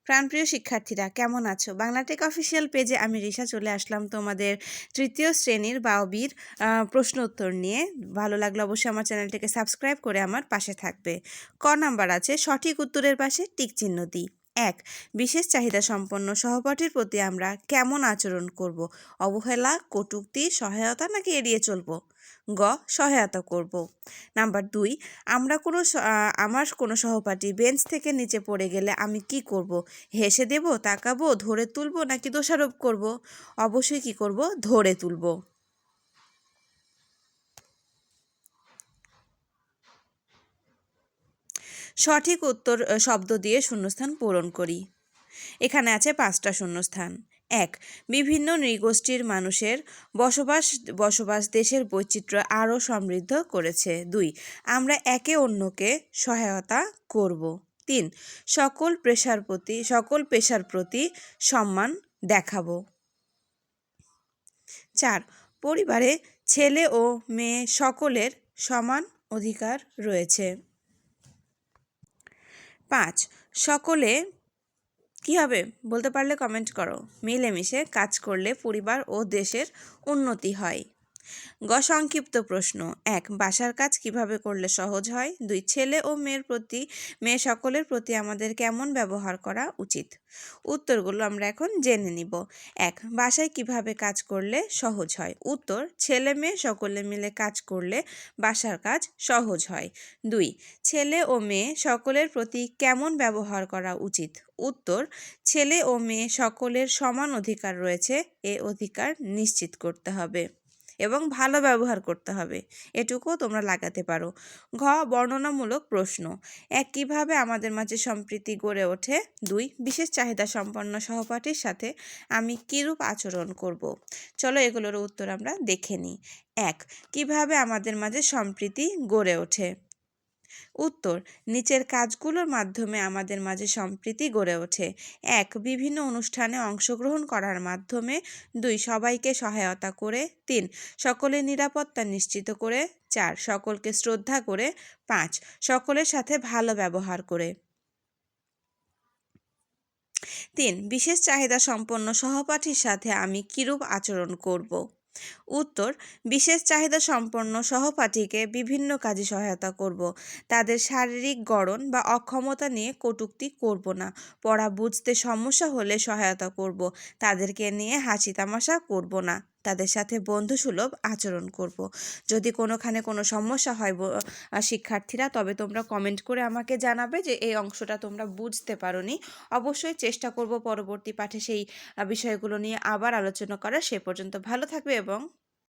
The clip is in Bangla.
প্রাণপ্রিয় শিক্ষার্থীরা কেমন আছো? বাংলাটেক অফিসিয়াল পেজে আমি রিশা চলে আসলাম তোমাদের তৃতীয় শ্রেণীর বায়বীর প্রশ্ন উত্তর নিয়ে। ভালো লাগলে অবশ্যই আমার চ্যানেলটিকে সাবস্ক্রাইব করে আমার পাশে থাকবে। ক নাম্বার আছে, সঠিক উত্তরের পাশে টিক চিহ্ন দিই। ১. বিশেষ চাহিদা সম্পন্ন সহপাঠীর প্রতি আমরা কেমন আচরণ করব? অবহেলা, কটূক্তি, সহায়তা নাকি এড়িয়ে চলব? গ. সহায়তা করব। নাম্বার ২, আমার কোনো সহপাঠী বেঞ্চ থেকে নিচে পড়ে গেলে আমি কি করব? হেসে দেব, তাকাবো, ধরে তুলবো নাকি দোষারোপ করব? অবশ্যই কি করব? ধরে তুলব। সঠিক উত্তর শব্দ দিয়ে শূন্যস্থান পূরণ করি। এখানে আছে 5টা শূন্যস্থান। ১. বিভিন্ন নৃগোষ্ঠীর মানুষের বসবাস দেশের বৈচিত্র্য আরও সমৃদ্ধ করেছে। ২. আমরা একে অন্যকে সহায়তা করব। ৩. সকল পেশার প্রতি সম্মান দেখাবো। ৪. পরিবারে ছেলে ও মেয়ে সকলের সমান অধিকার রয়েছে। ৫. সকলে কি হবে বলতে পারলে কমেন্ট করো। মিলেমিশে কাজ করলে পরিবার ও দেশের উন্নতি হয়। গ. সংক্ষিপ্ত প্রশ্ন। ১. বাসার কাজ কিভাবে করলে সহজ হয়? ২. ছেলে ও মেয়ে সকলের প্রতি আমাদের কেমন ব্যবহার করা উচিত? উত্তরগুলো আমরা এখন জেনে নিব। ১. বাসায় কিভাবে কাজ করলে সহজ হয়? উত্তর: ছেলে মেয়ে সকলে মিলে কাজ করলে বাসার কাজ সহজ হয়। ২. ছেলে ও মেয়ে সকলের প্রতি কেমন ব্যবহার করা উচিত? উত্তর: ছেলে ও মেয়ে সকলের সমান অধিকার রয়েছে, এ অধিকার নিশ্চিত করতে হবে এবং ভালো ব্যবহার করতে হবে, এটুকুও তোমরা লাগাতে পারো। ঘ. বর্ণনামূলক প্রশ্ন। ১. কিভাবে আমাদের মাঝে সম্প্রীতি গড়ে ওঠে? ২. বিশেষ চাহিদা সম্পন্ন সহপাঠীর সাথে আমি কিরূপ আচরণ করব? চলো এগুলোর উত্তর আমরা দেখে নিই। ১. কিভাবে আমাদের মাঝে সম্প্রীতি গড়ে ওঠে? উত্তর: নিচের কাজগুলোর মাধ্যমে আমাদের মাঝে সম্প্রীতি গড়ে ওঠে। ১. বিভিন্ন অনুষ্ঠানে অংশগ্রহণ করার মাধ্যমে। ২. সবাইকে সহায়তা করে। ৩. সকলের নিরাপত্তা নিশ্চিত করে। ৪. সকলকে শ্রদ্ধা করে। ৫. সকলের সাথে ভালো ব্যবহার করে। ৩. বিশেষ চাহিদা সম্পন্ন সহপাঠীর সাথে আমি কিরূপ আচরণ করব? উত্তর: বিশেষ চাহিদা সম্পন্ন সহপাঠীকে বিভিন্ন কাজে সহায়তা করব। তাদের শারীরিক গড়ন বা অক্ষমতা নিয়ে কটূক্তি করব না। পড়া বুঝতে সমস্যা হলে সহায়তা করব। তাদেরকে নিয়ে হাসি তামাশা করব না। তাদের সাথে বন্ধুসুলভ আচরণ করব। যদি কোনোখানে কোনো সমস্যা হয় শিক্ষার্থীরা, তবে তোমরা কমেন্ট করে আমাকে জানাবে যে এই অংশটা তোমরা বুঝতে পারোনি। অবশ্যই চেষ্টা করব পরবর্তী পাঠে সেই বিষয়গুলো নিয়ে আবার আলোচনা করার। সে পর্যন্ত ভালো থাকবে এবং